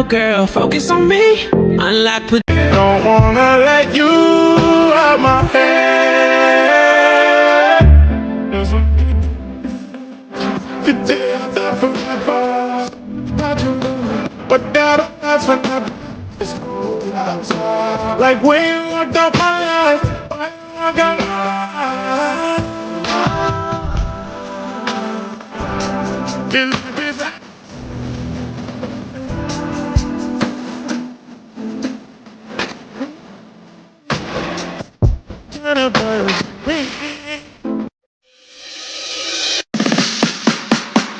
go, girl, focus on me. Unlock, put. Don't wanna let you out my head. You did that forever, but that that's when I like when you looked up my life, when I got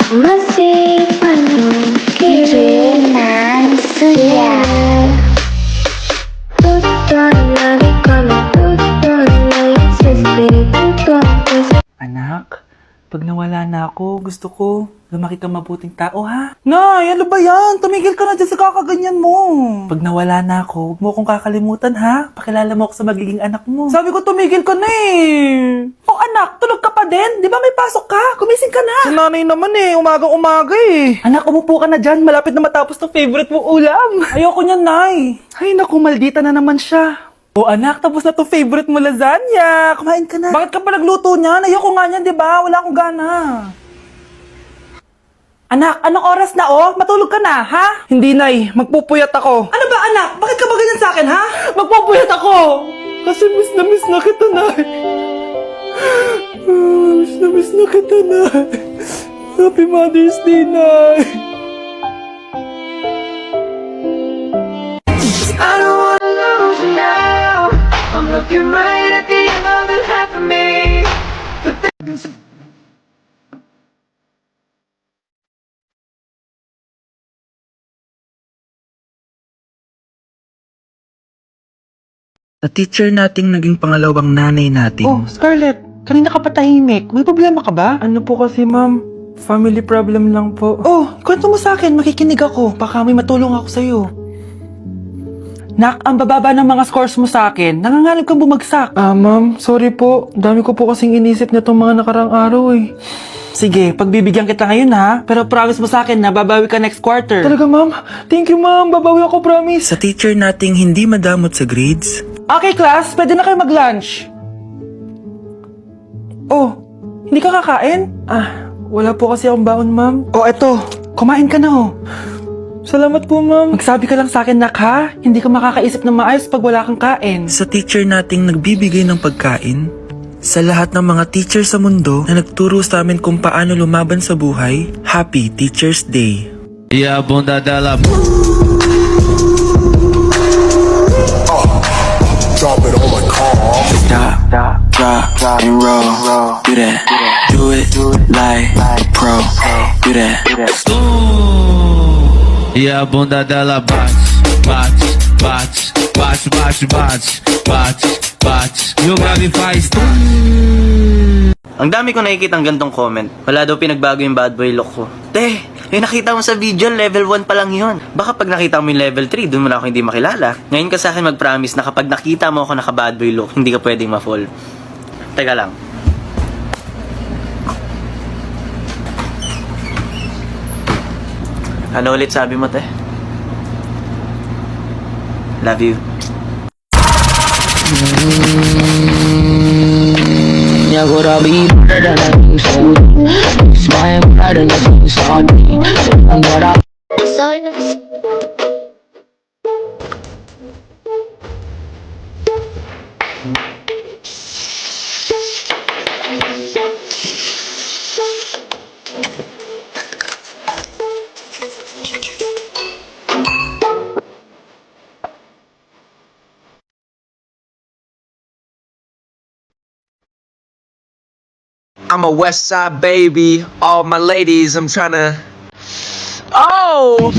Masih penuh kiriman sudah. Tutur lagi kalau tutur lagi sesi tutur. Anak, pag nawala na ako, gusto ko lumaki ka mabuting tao, ha? Nay, ano ba yan? Tumigil ka na dyan sa kakaganyan mo. Pag nawala na ako, huwag mo akong kakalimutan, ha? Pakilala mo ako sa magiging anak mo. Sabi ko, tumigil ka na eh. Oh, anak, tulog ka pa din? Di ba may pasok ka? Gumising ka na. Si nanay naman eh, umagang-umaga eh. Anak, umupo ka na dyan. Malapit na matapos ng favorite mong ulam. Ayoko niyan, Nay. Ay, naku, maldita na naman siya. Oh anak, tapos na to favorite mo lasagna. Kumain ka na. Bakit ka pa nagluto niyan? Ayoko nga niyan, di ba? Wala akong gana. Anak, anong oras na oh? Matulog ka na, ha? Hindi, Nay. Magpupuyat ako. Ano ba, anak? Bakit ka ba ganyan sa akin, ha? Magpupuyat ako! Kasi miss na kita, Nay. Miss na kita, Nay. Happy Mother's Day, Nay. I don't wanna lose you now. I'm looking right at the other half of me. Sa teacher nating naging pangalawang nanay natin. Oh, Scarlett, kanina ka pa tahimik. May problema ka ba? Ano po kasi, ma'am? Family problem lang po. Oh, kwento mo sa akin. Makikinig ako. Baka may matulong ako sa'yo. Nak, ang bababa ng mga scores mo sa akin. Nangangalib kang bumagsak. Ma'am, sorry po. Dami ko po kasing inisip na itong mga nakarang araw eh. Sige, pagbibigyan kita ngayon ha. Pero promise mo sa akin na babawi ka next quarter. Talaga, ma'am? Thank you, ma'am. Babawi ako, promise. Sa teacher nating hindi madamot sa grades. Okay, class. Pwede na kayo mag-lunch. Oh, hindi ka kakain? Wala po kasi akong baon, ma'am. Oh, eto. Kumain ka na, oh. Salamat po, ma'am. Magsabi ka lang sa akin, nak, ha? Hindi ka makakaisip ng maayos pag wala kang kain. Sa teacher nating nagbibigay ng pagkain, sa lahat ng mga teacher sa mundo na nagturo sa amin kung paano lumaban sa buhay, Happy Teacher's Day. E a bunda dela. drop it on my car. Drop and roll. Do that. Do it like pro. Do that. E a bunda dela bate. E o grave faz. Ang dami ko nakikita ang gantong comment. Wala daw pinagbago yung bad boy look ko. Yung nakita mo sa video, level 1 pa lang yun. Baka pag nakita mo yung level 3, dun mo na ako hindi makilala. Ngayon ka sa akin mag-promise na kapag nakita mo ako naka bad boy look, hindi ka pwedeng ma-fall. Teka lang. Ano ulit sabi mo, te? Love you. Jag går av i den här huset. Smaken är den jag som sa dig. Den bara I'm a West Side baby. All my ladies, I'm tryna. Oh!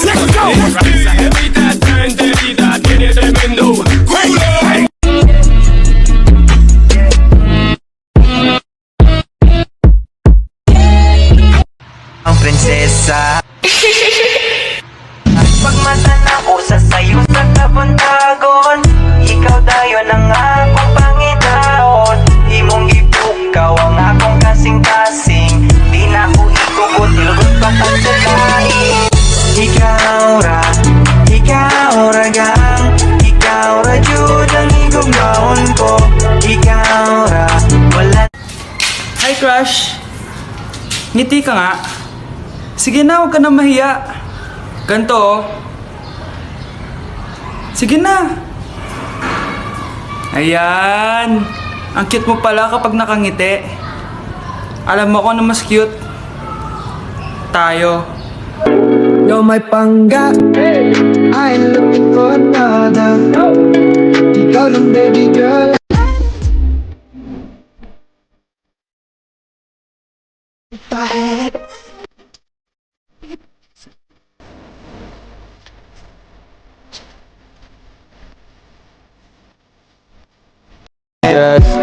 Let's go! Pagmata na ko sa sayo sa kabuntagon. Ikaw dayo ng akong Panginoon. Imong ipukaw ang akong kasing-kasing. Di na ko ikugot, ilgot pa po sa lain. Ikaw ra gang. Ikaw ra jud ang igugnaon ko. Ikaw ra, wala. Hi, crush. Ngiti ka nga. Sige na, huwag ka na mahiya. Ganto, oh. Sige na. Ayan. Ang cute mo pala kapag nakangiti. Alam mo kung ano mas cute? Tayo. You're my pangga. I ain't looking for another. Ikaw lang, baby girl.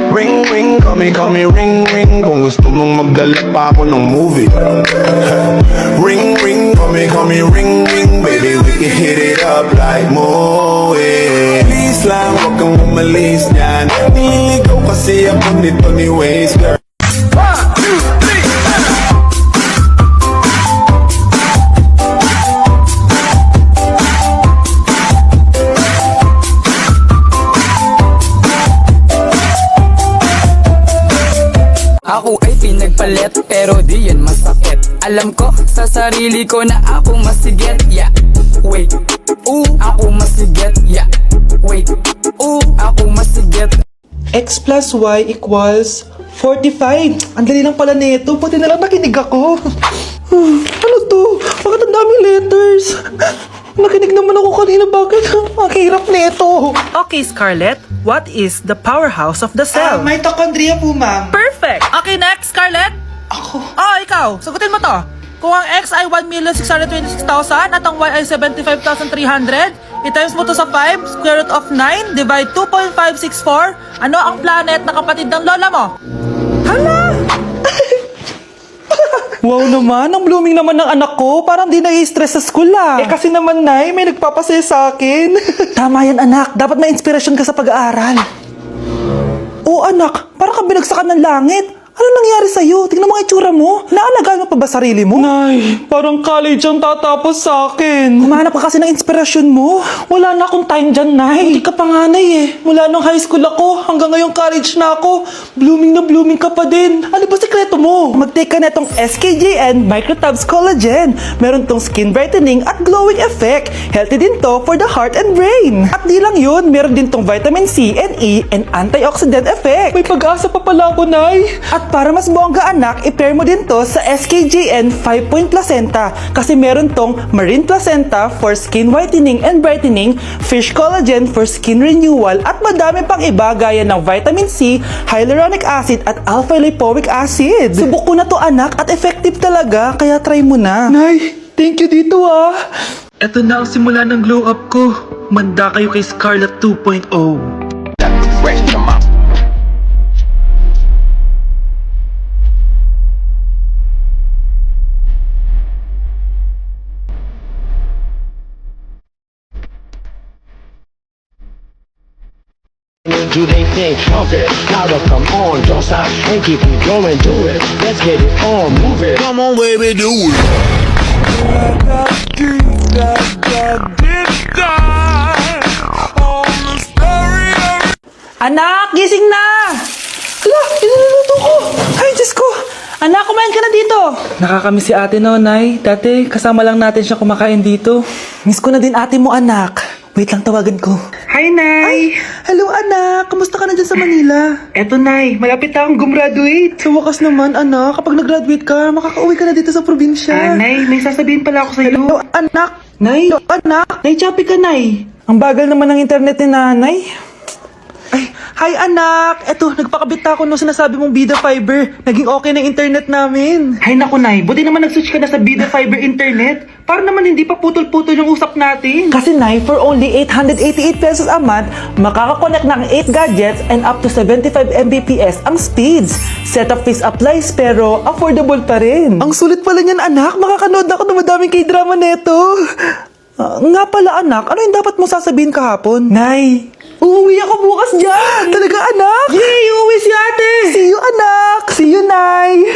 Ring ring, call me ring ring. Kung gusto mong magdala pa ako ng movie. Ring ring, call me ring ring. Baby, we can hit it up like movie. Please lang, huwag kang umalis dyan. Nililigaw kasi ako nito ni Waze, girl. Ako ay pinagpalit pero di yan masakit. Alam ko sa sarili ko na ako masigit. Yeah, wait, ako masigit. Yeah, wait, ako masigit. X plus Y equals 45. Ang dali lang pala nito. Pati na lang nakinig ako. Ano to? Bakit ang daming letters? Nakinig naman ako kanina. Bakit? Ang hirap nito. Okay, Scarlett. What is the powerhouse of the cell? Mitochondria po, ma'am. Perfect! Okay, next, Scarlett. Ako? Ikaw. Sagutin mo to. Kung ang X ay 1,626,000 at ang Y ay 75,300, i-times mo to sa 5, square root of 9, divide 2.564. Ano ang planet na kapatid ng lola mo? Hala! Wow naman, ang blooming naman ng anak ko. Parang di nai-stress sa school kasi naman, Nay, may nagpapasaya sa akin. Tama yan, anak. Dapat may inspirasyon ka sa pag-aaral. Oo, anak. Parang ka binagsakan ng langit. Ano nangyari sa'yo? Tingnan mo ang itsura mo. Naalagaan mo pa ba sarili mo? Nay, parang college ang tatapos sa akin. Kumanap ka kasi ng inspirasyon mo. Wala na akong time dyan, Nay. Hindi ka panganay Mula nung high school ako, hanggang ngayong college na ako. Blooming na blooming ka pa din. Ano ba sekreto mo? Mag-take ka na itong SKJN Microtabs Collagen. Meron tong skin brightening at glowing effect. Healthy din to for the heart and brain. At di lang yun, meron din tong vitamin C and E and antioxidant effect. May pag-asa pa pala ako, Nay. At para mas bongga, anak, i-pair mo din to sa SKJN 5-point placenta kasi meron tong marine placenta for skin whitening and brightening, fish collagen for skin renewal at madami pang iba gaya ng vitamin C, hyaluronic acid at alpha-lipoic acid. Subok ko na to, anak, at effective talaga kaya try mo na. Nay, thank you dito Ito na ang simula ng glow up ko. Manda kayo kay Scarlett 2.0. Do they think, okay, gotta come on, don't stop and keep it going, do it, let's get it on, move it, come on baby, do it. Anak, gising na! Ala, iniluluto ko! Ay, Diyos ko! Anak, kumain ka na dito! Nakakamiss si ate, no, Nay? Dati, kasama lang natin siya kumakain dito. Miss ko na din ate mo, anak. Wait lang, tawagan ko. Hi, Nay! Hello, anak! Kamusta ka na dyan sa Manila? Eto, Nay. Malapit na akong gumraduate. Sa wakas naman, anak. Kapag nag-graduate ka, makakauwi ka na dito sa probinsya. Nay, may sasabihin pala ako sa'yo. Hello, anak! Nay! Hello, anak! Nay, choppy ka, Nay. Ang bagal naman ng internet ni Nanay. Ay, hi anak! Eto, nagpakabit na ako nung sinasabi mong Bida Fiber. Naging okay na yung internet namin. Hay naku, Nay. Buti naman nag-switch ka na sa Bida Fiber internet. Para naman hindi pa putol-putol yung usap natin. Kasi, Nay, for only 888 pesos a month, makakakonect ng 8 gadgets and up to 75 Mbps ang speeds. Setup fees applies pero affordable pa rin. Ang sulit pala niyan, anak. Makakanood ako ng madaming K-drama neto. Nga pala anak, ano yung dapat mo sasabihin kahapon? Nay, uuwi ako bukas dyan! Talaga anak? Yay! Uuwi si ate! See you anak! See you nay!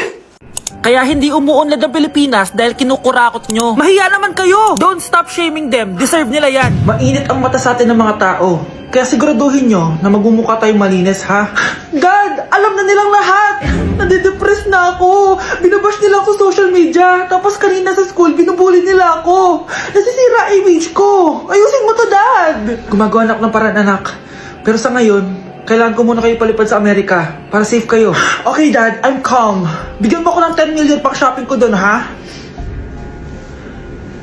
Kaya hindi umuunlad ang Pilipinas dahil kinukurakot nyo. Mahiya naman kayo! Don't stop shaming them. Deserve nila yan. Mainit ang mata sa atin ng mga tao. Kaya siguraduhin nyo na magmumukha tayong malinis, ha? Dad! Alam na nilang lahat! Nadidepress na ako! Binabash nila ako sa social media. Tapos kanina sa school, binubuli nila ako. Nasisira image ko. Ayusin mo to, Dad! Gumagawa na ako ng paraan, anak. Pero sa ngayon, kailangan ko muna kayo palipad sa Amerika para safe kayo. Okay, Dad. I'm calm. Bigyan mo ko ng 10 million pang shopping ko doon, ha?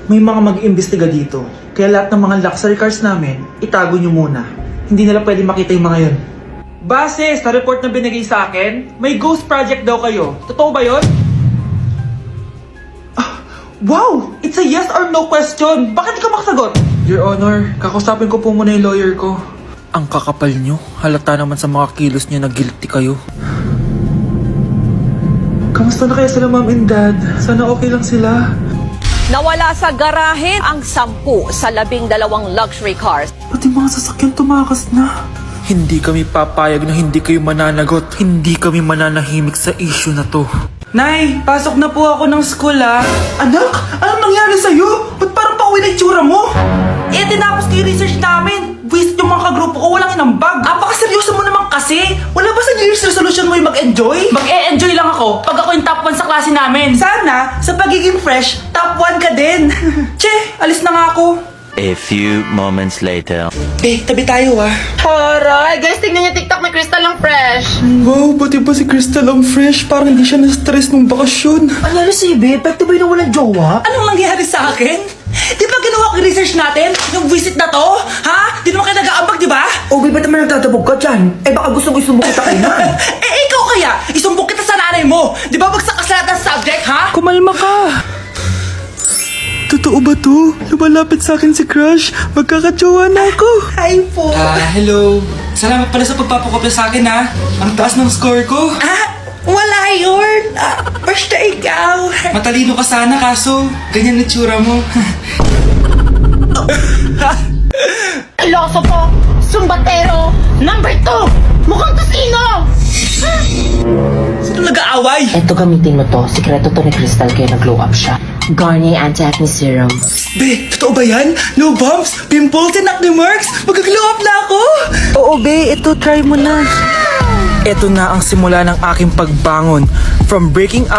May mga mag-iimbestiga dito. Kaya lahat ng mga luxury cars namin, itago nyo muna. Hindi nila pwede makita yung mga yun. Base sa report na binigay sa akin, may ghost project daw kayo. Totoo ba yun? Wow! It's a yes or no question. Bakit di ka makasagot? Your Honor, kakusapin ko po muna yung lawyer ko. Ang kakapal nyo. Halata naman sa mga kilos nyo na guilty kayo. Kamusta na kaya sila mom and dad? Sana okay lang sila. Nawala sa garahe ang 10 sa 12 luxury cars. Pati mga sasakyan tumakas na. Hindi kami papayag na hindi kayo mananagot. Hindi kami mananahimik sa issue na to. Nay, pasok na po ako ng school ha. Anak, anong nangyari sa'yo? Ba't parang pauwi na itsura mo? Eh, tinapos ko yung research namin. Visit yung mga kagrupo ko, walang inambag. Apakaseryoso mo naman kasi. Wala ba sa New Year's resolution mo yung mag-enjoy? Mag-e-enjoy lang ako pag ako yung top 1 sa klase namin. Sana, sa pagiging fresh, top 1 ka din. Che, alis na nga ako. A few moments later. Tabi tayo ah. Aray, guys, tingnan niyo TikTok, may crystal lang fresh. Wow, pati ba si Crystal ang fresh? Parang hindi siya na-stress nung bakasyon. Ano si Babe? Back to ba yung walang jowa? Anong nangyari sa akin? Di ba ginawa ko yung research natin? Yung visit na to? Ha? Di naman kayo nag-aambag, di ba? O, ba't naman nagtatabog ka dyan? Eh, baka gusto mo isumbong kita kayo na. Ikaw kaya? Isumbong kita sa nanay mo. Di ba bagsak ka sa lahat ng subject, ha? Kumalma ka. Totoo ba to? Lumalapit sa akin si Crush. Magkakatsawa na ako. Hi po. Hello. Salamat pala sa pagpapakopya sa akin, ha? Ang taas ng score ko. Wala yun. Basta ikaw. Matalino ka sana, kaso ganyan na tsura mo. Iloso po, sumbatero, number 2, mukhang kasino. Sino nag-aaway? Eto, gamitin mo to. Sikreto to ni Crystal kaya nag-glow up siya. Garnier Anti-Acne Serum. Be, totoo ba yan? No bumps, pimples, and acne marks? Mag-glow up na ako! Oo, be. Ito, try mo na. Ito na ang simula ng aking pagbangon. From breaking out